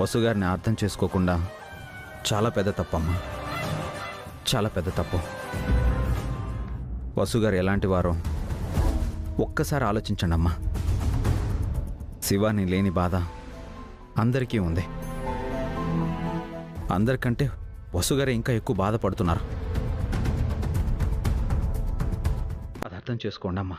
వసుగారిని అర్థం చేసుకోకుండా చాలా పెద్ద తప్పమ్మా, చాలా పెద్ద తప్పు. వసుగారు ఎలాంటి వారో ఒక్కసారి ఆలోచించండి అమ్మా. శివాని లేని బాధ అందరికీ ఉంది. అందరికంటే వసుగారు ఇంకా ఎక్కువ బాధపడుతున్నారు. అది అర్థం చేసుకోండి అమ్మా.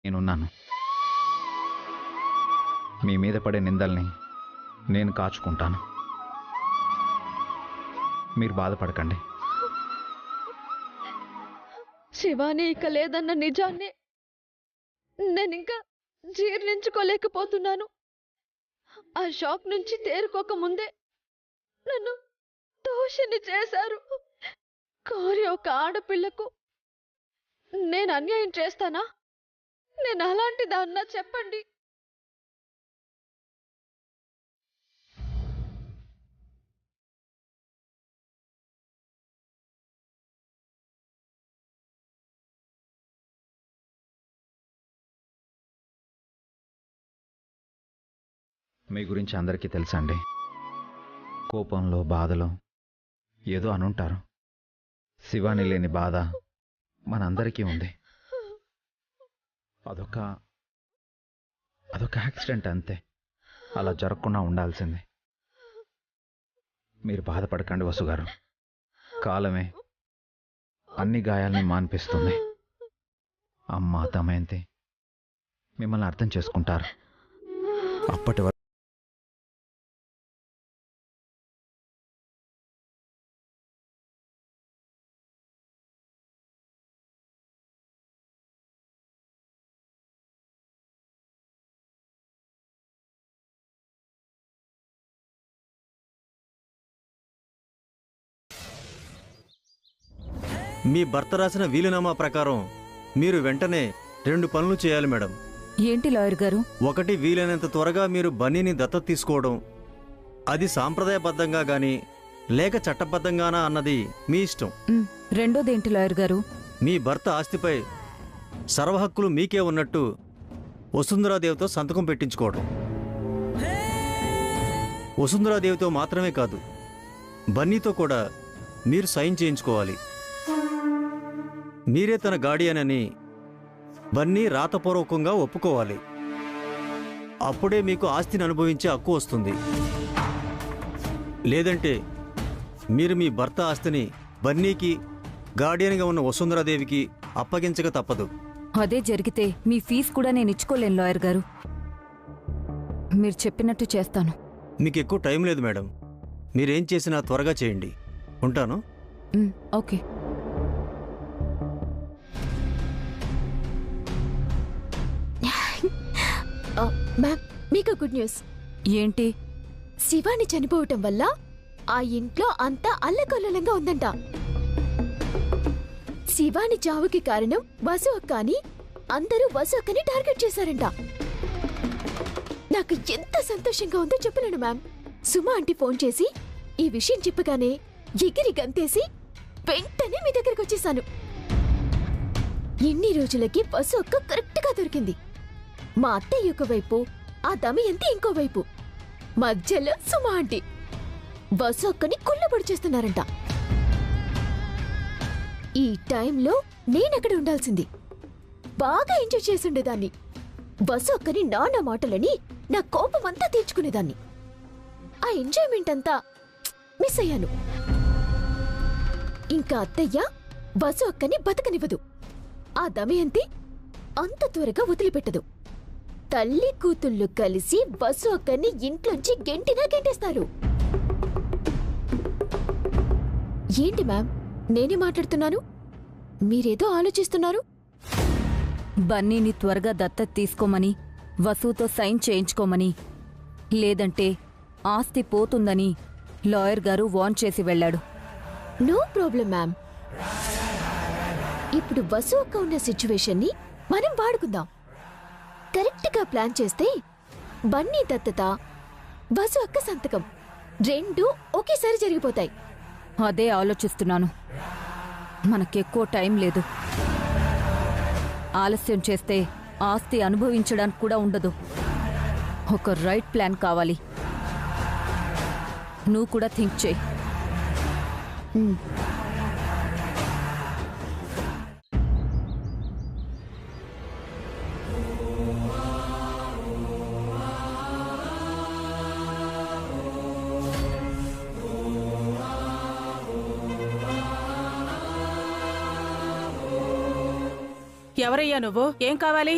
నేనున్నాను. మీ మీద పడే నిందల్ని నేను కాచుకుంటాను. మీరు బాధపడకండి. శివాని ఇక లేదన్న నిజాన్ని నేనింకా జీర్ణించుకోలేకపోతున్నాను. ఆ షాక్ నుంచి తేరుకోక ముందే నన్ను దోషిని చేశారు. కోరి ఒక ఆడపిల్లకు నేను అన్యాయం చేస్తానా? నేను అలాంటి దాన్నా చెప్పండి. మీ గురించి అందరికీ తెలుసండి. కోపంలో బాధలో ఏదో అనుంటారు. శివాని లేని బాధ మనందరికీ ఉంది. అదొక యాక్సిడెంట్ అంతే. అలా జరగకుండా ఉండాల్సింది. మీరు బాధపడకండి వసుగారు. కాలమే అన్ని గాయాల్ని మాన్పిస్తుంది. అమ్మ దమయంతి మిమ్మల్ని అర్థం చేసుకుంటారు. అప్పటి వరకు మీ భర్త రాసిన వీలునామా ప్రకారం మీరు వెంటనే 2 పనులు చేయాలి మేడం. ఏంటి లాయర్ గారు? ఒకటి, వీలైనంత త్వరగా మీరు బన్నీని దత్తత తీసుకోవడం. అది సాంప్రదాయబద్ధంగా గానీ లేక చట్టబద్ధంగానా అన్నది మీ ఇష్టం. రెండోదేంటి లాయర్ గారు? మీ భర్త ఆస్తిపై సర్వహక్కులు మీకే ఉన్నట్టు వసుంధరాదేవితో సంతకం పెట్టించుకోవడం. వసుంధరాదేవితో మాత్రమే కాదు, బన్నీతో కూడా మీరు సైన్ చేయించుకోవాలి. మీరే తన గార్డియన్ అని బన్నీ రాతపూర్వకంగా ఒప్పుకోవాలి. అప్పుడే మీకు ఆస్తిని అనుభవించే హక్కు వస్తుంది. లేదంటే మీరు మీ భర్త ఆస్తిని బన్నీకి, గార్డియన్గా ఉన్న వసుంధరాదేవికి అప్పగించక తప్పదు. అదే జరిగితే మీ ఫీజు కూడా నేను ఇచ్చుకోలేను లాయర్ గారు. మీరు చెప్పినట్టు చేస్తాను. మీకు ఎక్కువ టైం లేదు మేడం. మీరేం చేసినా త్వరగా చేయండి. ఉంటాను. ఓకే. మ్యామ్, మీకు గుడ్ న్యూస్. ఏంటి? శివాని చనిపోవటం వల్ల ఆ ఇంట్లో అంతా అల్లకల్లోలంగా ఉందంట. శివాని చావుకి కారణం వసు అక్క అని అందరూ వసు అక్కని టార్గెట్ చేశారంట. నాకు ఎంత సంతోషంగా ఉందో చెప్పలేను మ్యామ్. సుమా ఆంటీ ఫోన్ చేసి ఈ విషయం చెప్పగానే ఎగిరి గంతేసి వెంటనే మీ దగ్గరికి వచ్చేసాను. ఎన్ని రోజులకి వసు అక్క కరెక్ట్ గా దొరికింది. మా అత్తయ్య ఒక వైపు, ఆ దమయంతి ఇంకో వైపు, మధ్యలో సుమా ఆంటీ. వసు అక్కని కుళ్ళబడి చేస్తున్నారంట. ఈ టైంలో నేనక్కడ ఉండాల్సింది. బాగా ఎంజాయ్ చేసుండేదాన్ని. వసు అక్కని నాన్న మాటలని నా కోపమంతా తీర్చుకునేదాన్ని. ఆ ఎంజాయ్మెంట్ అంతా మిస్ అయ్యాను. ఇంకా అత్తయ్య వసు అక్కని బతకనివ్వదు. ఆ దమయంతి అంత త్వరగా వదిలిపెట్టదు. తల్లి కూతుళ్ళు కలిసి వసు అక్కని ఇంట్లోంచి గెంటినా గెంటేస్తారు. ఏంటి మ్యామ్, నేనే మాట్లాడుతున్నాను, మీరేదో ఆలోచిస్తున్నారు. బన్నీని త్వరగా దత్తత తీసుకోమని, వసుతో సైన్ చేయించుకోమని, లేదంటే ఆస్తి పోతుందని లాయర్ గారు వార్న్ చేసి వెళ్ళాడు. No problem ma'am. ఇప్పుడు వసు అక్క ఉన్న సిచ్యువేషన్ని మనం వాడుకుందాం. కరెక్ట్గా ప్లాన్ చేస్తే బన్నీ దత్తత, వసు అక్క సంతకం రెండు ఒకేసారి జరిగిపోతాయి. అదే ఆలోచిస్తున్నాను. మనకెక్కువ టైం లేదు. ఆలస్యం చేస్తే ఆస్తి అనుభవించడానికి కూడా ఉండదు. ఒక రైట్ ప్లాన్ కావాలి. నువ్వు కూడా థింక్ చేయి. ఎవరయ్యా నువ్వు? ఏం కావాలి?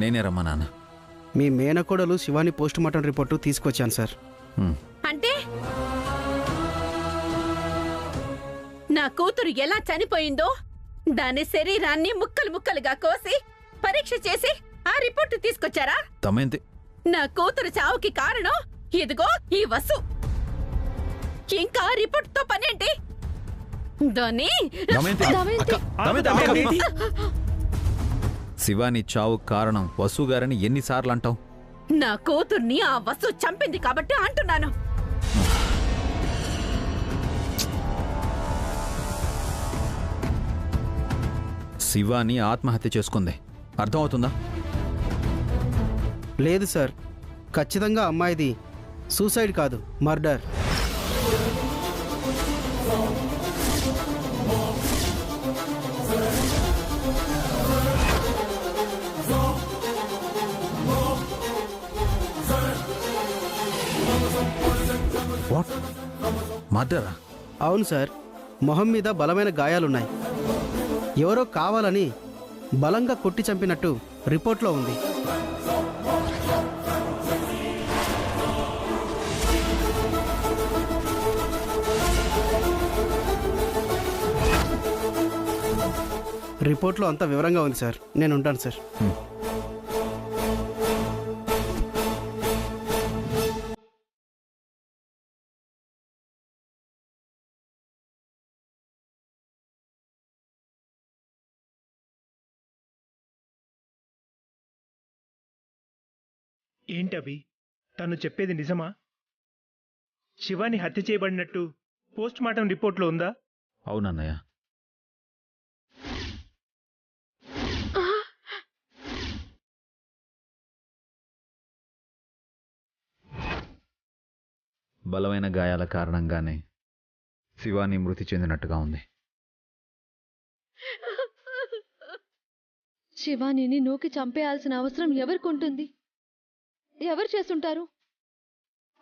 నేనే రమ్మా నాన్న. మీ మేనకోడలు శివాని పోస్ట్ మార్టం రిపోర్టు తీసుకొచ్చాను సార్. అంటే నా కూతురు ఎలా చనిపోయిందో దాని శరీరాన్ని ముక్కలు ముక్కలుగా కోసి పరీక్ష చేసి ఆ రిపోర్టు తీసుకొచ్చారా? దమయంతి, నా కూతురు చావుకి కారణం ఇదిగో ఈ వసు. ఇంకా రిపోర్టుతో పనేంటి? దాన్ని దమయంతి, దమయంతి. అక్క, దమయంతి, అక్క. శివాని చావు కారణం వసు గారని ఎన్నిసార్లు అంటావు? నా కూతుర్ని ఆ వసు చంపింది కాబట్టి అంటున్నాను. శివాని ఆత్మహత్య చేసుకుంది, అర్థమవుతుందా? లేదు సార్, ఖచ్చితంగా అమ్మాయిది సూసైడ్ కాదు, మర్డర్. వాట్? మర్డరా? అవును సార్, మొహం మీద బలమైన గాయాలున్నాయి. ఎవరో కావాలని బలంగా కొట్టి చంపినట్టు రిపోర్ట్లో ఉంది. రిపోర్ట్లో అంత వివరంగా ఉంది సార్. నేను ఉంటాను సార్. ఏంటవి? తను చెప్పేది నిజమా? శివాని హత్య చేయబడినట్టు పోస్ట్ మార్టం రిపోర్ట్లో ఉందా? అవునన్నయ్య. బలమైన గాయాల కారణంగానే శివాని మృతి చెందినట్టుగా ఉంది. శివానిని నూకి చంపేయాల్సిన అవసరం ఎవరికుంటుంది? ఎవరు చేస్తుంటారు?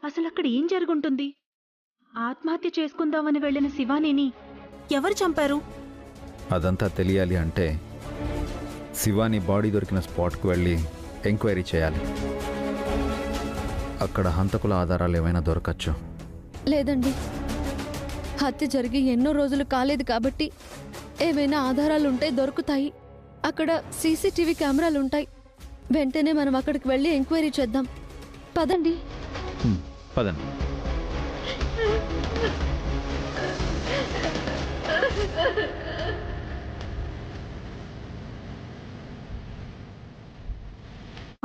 అసలు అక్కడ ఏం జరుగుంటుంది? ఆత్మహత్య చేసుకుందామని వెళ్ళిన శివానీని ఎవరు చంపారు? అదంతా తెలియాలి అంటే శివాని బాడీ దొరికిన స్పాట్కు వెళ్ళి ఎంక్వైరీ చేయాలి. అక్కడ హంతకుల ఆధారాలు ఏమైనా దొరకచ్చు. లేదండి, హత్య జరిగి ఎన్నో రోజులు కాలేదు కాబట్టి ఏమైనా ఆధారాలుంటే దొరుకుతాయి. అక్కడ సీసీటీవీ కెమెరాలుంటాయి. వెంటనే మనం అక్కడికి వెళ్ళి ఎంక్వైరీ చేద్దాం. పదండి. పదండి.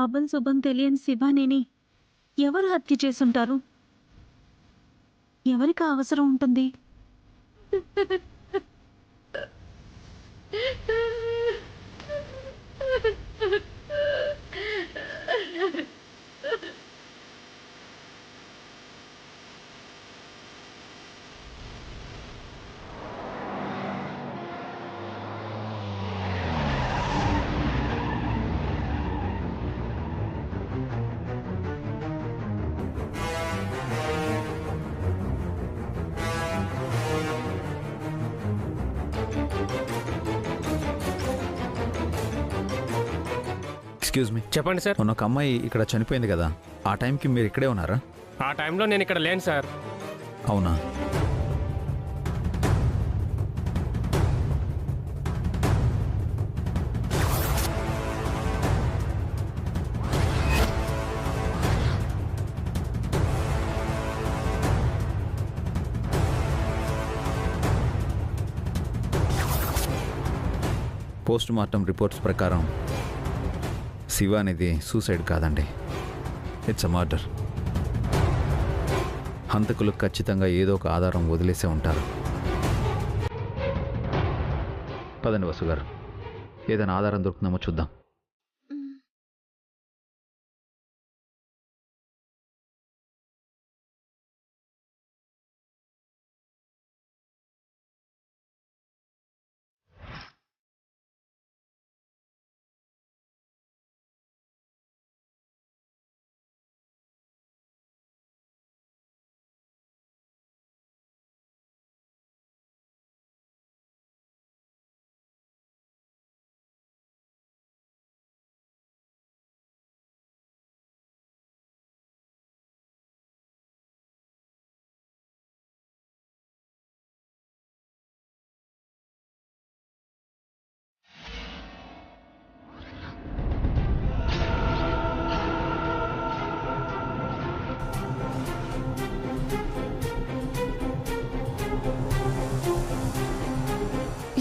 అభం శుభం తెలియని శివానిని ఎవరు హత్య చేసుంటారు? ఎవరికి ఆ అవసరం ఉంటుంది? Excuse me. చెప్పండి సార్. మొన్న ఒక అమ్మాయి ఇక్కడ చనిపోయింది కదా, ఆ టైంకి మీరు ఇక్కడే ఉన్నారా? ఆ టైంలో నేను ఇక్కడ లేను సార్. అవునా? పోస్ట్ మార్టం రిపోర్ట్స్ ప్రకారం శివ అనేది సూసైడ్ కాదండి, ఇట్స్ అ మర్డర్. హంతకులు ఖచ్చితంగా ఏదో ఒక ఆధారం వదిలేసే ఉంటారు. పదండి వసు గారు, ఏదైనా ఆధారం దొరుకుతుందేమో చూద్దాం.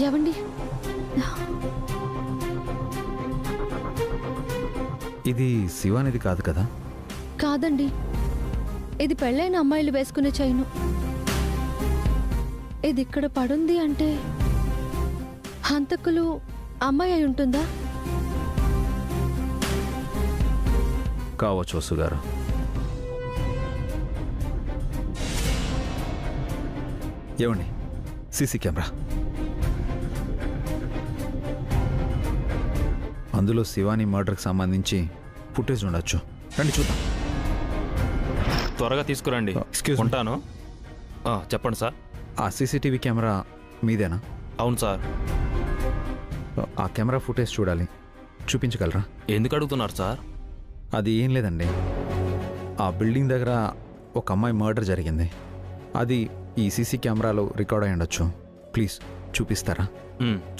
ఏవండి, ఇది శివ అనేది కాదు కదా? కాదండి, ఇది పెళ్ళైన అమ్మాయిలు వేసుకునే చైను. ఇది ఇక్కడ పడుంది అంటే హంతకులు అమ్మాయి అయి ఉంటుందా? కావచ్చు వసు గారు. ఏమండి, సీసీ కెమెరా అందులో శివాని మర్డర్కి సంబంధించి ఫుటేజ్ ఉండొచ్చు. రండి చూద్దాం. త్వరగా తీసుకురండి. Excuse me. ఉంటాను. చెప్పండి సార్. ఆ సీసీటీవీ కెమెరా మీదేనా? అవును సార్. ఆ కెమెరా ఫుటేజ్ చూడాలి, చూపించగలరా? ఎందుకు అడుగుతున్నారు సార్? అది ఏం లేదండి, ఆ బిల్డింగ్ దగ్గర ఒక అమ్మాయి మర్డర్ జరిగింది. అది ఈ సీసీ కెమెరాలో రికార్డ్ అయి ఉండొచ్చు. ప్లీజ్ చూపిస్తారా?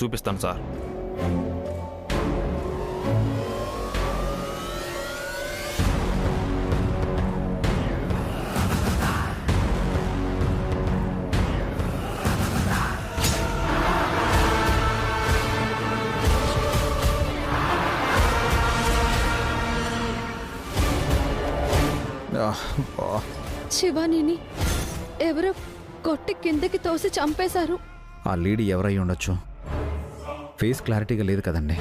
చూపిస్తాను సార్. శివానీని ఎవరో కొట్టి కిందకి తోసి చంపేశారు. ఆ లేడీ ఎవరై ఉండొచ్చు? ఫేస్ క్లారిటీగా లేదు కదండి.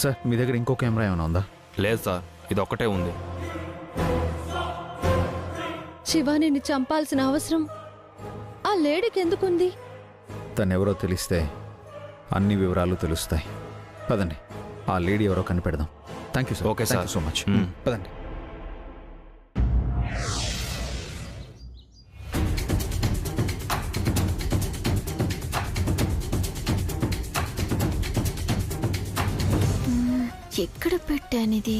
సార్, మీ దగ్గర ఇంకో కెమెరా ఏమైనా ఉందా? లేదు సార్, ఇది ఒక్కటే ఉంది. శివానీని చంపాల్సిన అవసరం ఆ లేడీకి ఎందుకుంది? తనెవరో తెలిస్తే అన్ని వివరాలు తెలుస్తాయి. పదండి, ఆ లేడీ ఎవరో కనిపెడదాం. Thank you sir. Okay sir. So much. పదండి. ఎక్కడ పెట్టానిది?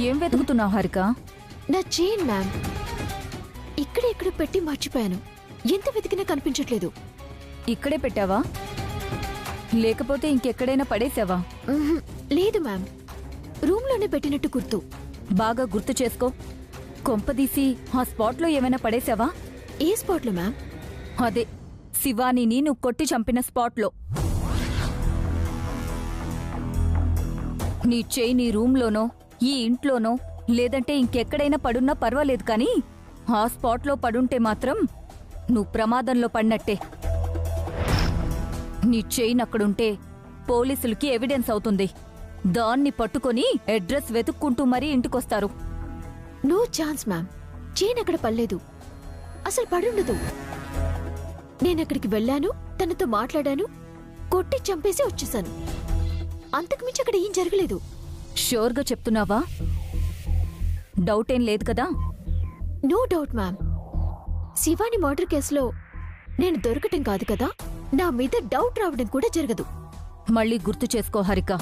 ఏం వెతుకుతున్నావు హారిక? నా చైన్ మ్యామ్. ఇక్కడ పెట్టి మర్చిపోయాను. ఎంత వెతికినా కనిపించట్లేదు. ఇక్కడే పెట్టావా లేకపోతే ఇంకెక్కడైనా పడేసావా? లేదు మ్యామ్, రూమ్లోనే పెట్టినట్టు గుర్తు. బాగా గుర్తు చేసుకో. కొంపదీసి ఆ స్పాట్లో ఏమైనా పడేసావా? ఏ స్పాట్లో మ్యామ్? అదే శివానీని నువ్వు కొట్టి చంపిన స్పాట్లో. నీ చెయ్యి నీ రూమ్లోనో ఈ ఇంట్లోనో లేదంటే ఇంకెక్కడైనా పడున్నా పర్వాలేదు, కానీ ఆ స్పాట్లో పడుంటే మాత్రం నువ్వు ప్రమాదంలో పడినట్టే. నీ చైన్ అక్కడుంటే పోలీసులకి ఎవిడెన్స్ అవుతుంది. దాన్ని పట్టుకొని అడ్రస్ వెతుక్కుంటూ మరీ ఇంటికొస్తారు. No chance ma'am. చైన్ అక్కడ పడలేదు, అసలు పడుండదు. నేనక్కడికి వెళ్ళాను, తనతో మాట్లాడాను, కొట్టి చంపేసి వచ్చేసాను. అంతకుమించి అక్కడ ఏం జరగలేదు. షూర్గా చెప్తున్నావా? డౌటేం లేదు కదా? No doubt ma'am. Shivani murder కేసులో నేను దొరకటం కాదు కదా, నా మీద డౌట్ రావడం కూడా జరగదు. మళ్ళీ గుర్తు చేసుకో హారిక.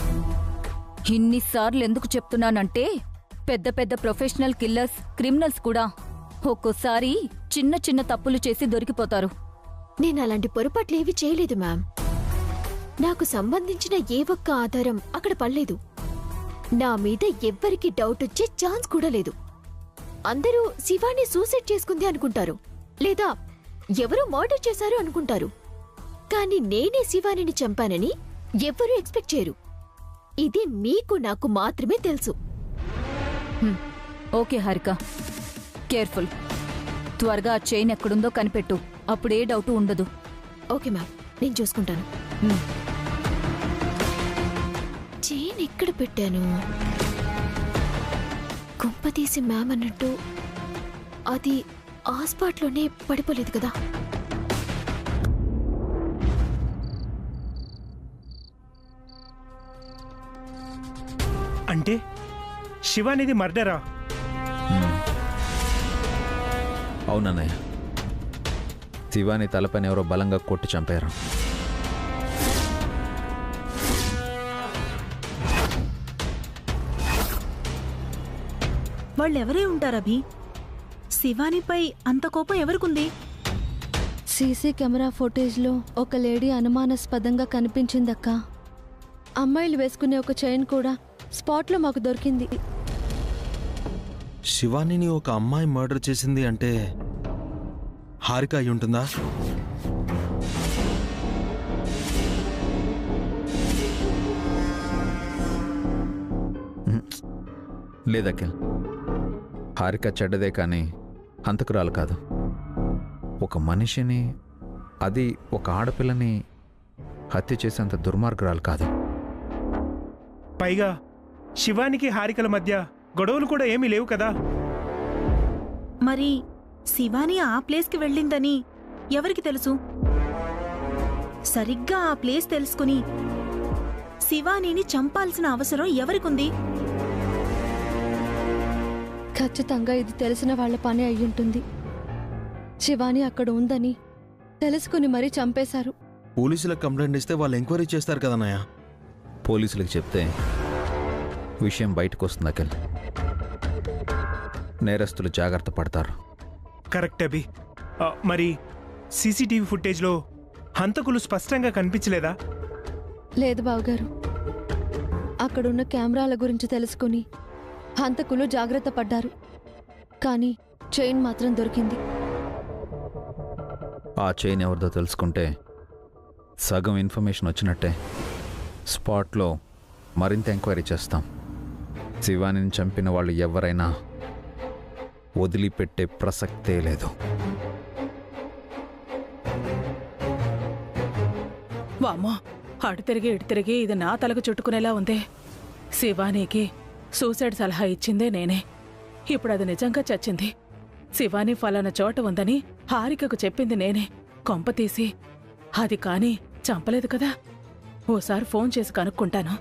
ఇన్నిసార్లు ఎందుకు చెప్తున్నానంటే పెద్ద పెద్ద ప్రొఫెషనల్ కిల్లర్స్, క్రిమినల్స్ కూడా ఒక్కోసారి చిన్న చిన్న తప్పులు చేసి దొరికిపోతారు. నేను అలాంటి పొరపాట్లేవి చేయలేదు మ్యామ్. నాకు సంబంధించిన ఏ ఒక్క ఆధారం అక్కడ పడలేదు. నా మీద ఎవ్వరికి డౌట్ వచ్చే ఛాన్స్ కూడా లేదు. అందరూ శివాని సూసైడ్ చేసుకుంది అనుకుంటారు, లేదా ఎవరో మర్డర్ చేశారు అనుకుంటారు. కానీ నేనే శివానిని చంపానని ఎవ్వరూ ఎక్స్పెక్ట్ చేయరు. ఇది మీకు నాకు మాత్రమే తెలుసు. Okay Harika, careful. త్వరగా ఆ చైన్ ఎక్కడుందో కనిపెట్టు, అప్పుడే డౌట్ ఉండదు. ఓకే మ్యామ్, నేను చూసుకుంటాను. చైన్ ఎక్కడ పెట్టాను? కుంపతీసి మ్యామ్ అన్నట్టు అది ఆ స్పాట్లోనే పడిపోలేదు కదా. అంటే శివానిది మర్డరా? అవునన్నయ్య, శివాని తలపైన ఎవరో బలంగా కొట్టి చంపారు. వాళ్ళెవరే ఉంటారభి? శివానిపై అంత కోపం ఎవరికుంది? సీసీ కెమెరా ఫుటేజ్లో ఒక లేడీ అనుమానాస్పదంగా కనిపించిందక్క. అమ్మాయిలు వేసుకునే ఒక చైన్ కూడా స్పాట్లో మాకు దొరికింది. శివానిని ఒక అమ్మాయి మర్డర్ చేసింది అంటే హారిక అయి ఉంటుందా? లేదఖిల్, హారిక చెడ్డదే కానీ హంతకురాలు కాదు. ఒక మనిషిని, అది ఒక ఆడపిల్లని హత్య చేసేంత దుర్మార్గురాలు కాదు. పైగా శివానికి హారికల మధ్య గొడవలు కూడా ఏమీ లేవు కదా. మరి శివాని ఆ ప్లేస్కి వెళ్ళిందని ఎవరికి తెలుసు? సరిగ్గా ఆ ప్లేస్ తెలుసుకుని శివానీని చంపాల్సిన అవసరం ఎవరికుంది? ఖచ్చితంగా ఇది తెలిసిన వాళ్ల పని అయ్యుంటుంది. శివాని అక్కడ ఉందని తెలుసుకుని మరీ చంపేశారు. పోలీసులకు కంప్లైంట్ ఇస్తే వాళ్ళు ఎంక్వైరీ చేస్తారు కదన్నయ్య. పోలీసులకు చెప్తే విషయం బయటకు వస్తుంది అఖిల్. నేరస్తులు జాగ్రత్త పడతారు. కరెక్ట్ అభి. మరి సీసీటీవీ ఫుటేజ్లో హంతకులు స్పష్టంగా కనిపించలేదా? లేదు బావగారు, అక్కడున్న కెమెరాల గురించి తెలుసుకుని హంతకులు జాగ్రత్త పడ్డారు. కానీ చైన్ మాత్రం దొరికింది. ఆ చైన్ ఎవరిదో తెలుసుకుంటే సగం ఇన్ఫర్మేషన్ వచ్చినట్టే. స్పాట్లో మరింత ఎంక్వైరీ చేస్తాం. శివానిని చంపిన వాళ్ళు ఎవరైనా వదిలిపెట్టే ప్రసక్తే లేదు. వామ్మో, అటు తిరిగి ఇటు తిరిగి ఇది నా తలకు చుట్టుకునేలా ఉంది. శివానీకి సూసైడ్ సలహా ఇచ్చిందే నేనే. ఇప్పుడు అది నిజంగా చచ్చింది. శివాని ఫలానా చోట ఉందని హారికకు చెప్పింది నేనే. కొంపతీసి అది కాని చంపలేదు కదా. ఓసారి ఫోన్ చేసి కనుక్కుంటాను.